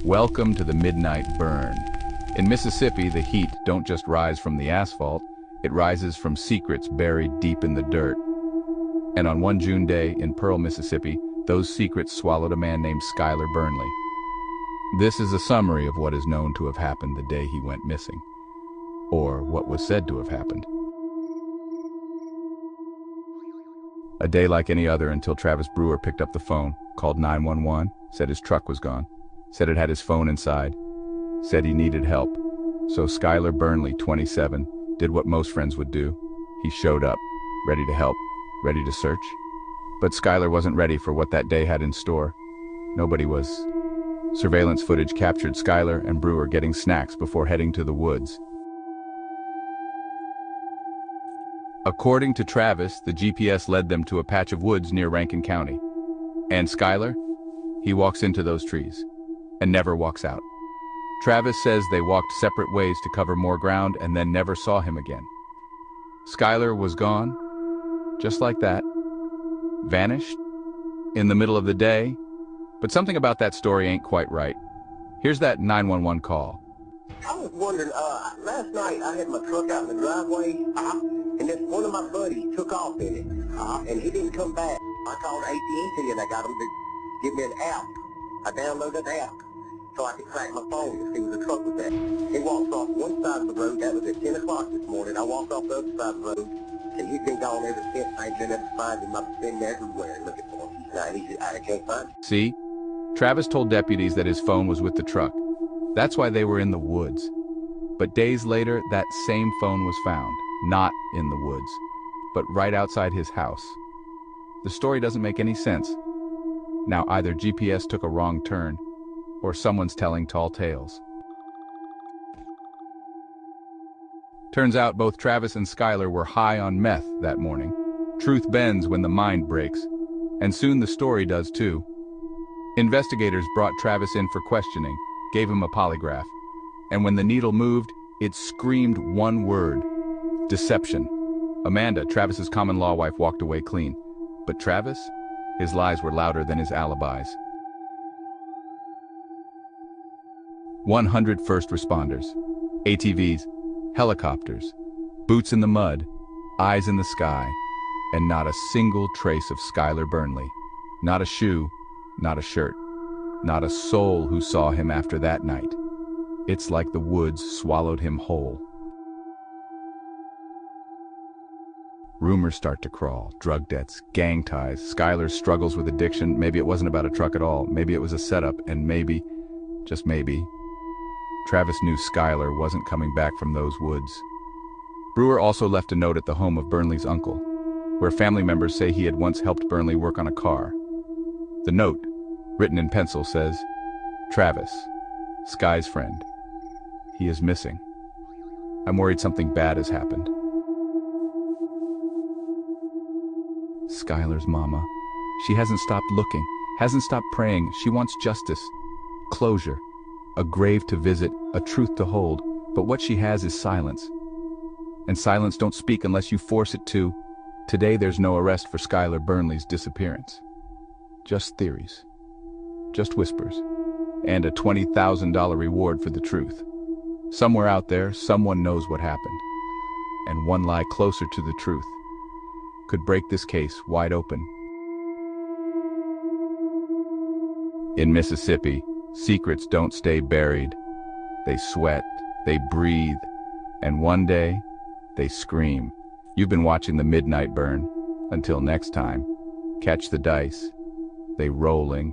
Welcome to the midnight burn. In Mississippi, the heat don't just rise from the asphalt, it rises from secrets buried deep in the dirt. And on one June day in Pearl, Mississippi, those secrets swallowed a man named Skylar Burnley. This is a summary of what is known to have happened the day he went missing, or what was said to have happened. A day like any other until Travis Brewer picked up the phone, called 911, said his truck was gone, said it had his phone inside, said he needed help. So Skylar Burnley, 27, did what most friends would do. He showed up, ready to help, ready to search. But Skylar wasn't ready for what that day had in store. Nobody was. Surveillance footage captured Skylar and Brewer getting snacks before heading to the woods. According to Travis, the GPS led them to a patch of woods near Rankin County. And Skylar? He walks into those trees and never walks out. Travis says they walked separate ways to cover more ground and then never saw him again. Skylar was gone, just like that, vanished, in the middle of the day, but something about that story ain't quite right. Here's that 911 call. I was wondering, last night I had my truck out in the driveway, and then one of my buddies took off in it, and he didn't come back. I called AT&T and I got them to give me an app. I downloaded an app so I could track my phone to see where the truck was at. He walked off one side of the road, that was at 10 o'clock this morning. I walked off the other side of the road, and he's been gone ever since. I ain't been able to find him. I've been everywhere looking for him. I can't find him. See? Travis told deputies that his phone was with the truck. That's why they were in the woods. But days later, that same phone was found, not in the woods, but right outside his house. The story doesn't make any sense. Now either GPS took a wrong turn, or someone's telling tall tales. Turns out both Travis and Skylar were high on meth that morning. Truth bends when the mind breaks, and soon the story does too. Investigators brought Travis in for questioning, gave him a polygraph, and when the needle moved, it screamed one word: deception. Amanda, Travis's common-law wife, walked away clean. But Travis? His lies were louder than his alibis. 100 first responders, ATVs, helicopters, boots in the mud, eyes in the sky, and not a single trace of Skylar Burnley. Not a shoe, not a shirt, not a soul who saw him after that night. It's like the woods swallowed him whole. Rumors start to crawl. Drug debts, gang ties, Skylar's struggles with addiction. Maybe it wasn't about a truck at all. Maybe it was a setup, and maybe, just maybe, Travis knew Skylar wasn't coming back from those woods. Brewer also left a note at the home of Burnley's uncle, where family members say he had once helped Burnley work on a car. The note, written in pencil, says, "Travis, Sky's friend. He is missing. I'm worried something bad has happened." Skylar's mama. She hasn't stopped looking, hasn't stopped praying. She wants justice, closure, a grave to visit, a truth to hold. But what she has is silence. And silence don't speak unless you force it to. Today there's no arrest for Skylar Burnley's disappearance. Just theories. Just whispers. And a $20,000 reward for the truth. Somewhere out there, someone knows what happened. And one lie closer to the truth could break this case wide open. In Mississippi, secrets don't stay buried. They sweat, they breathe, and one day, they scream. You've been watching the Midnight Burn. Until next time, catch the dice. They rolling,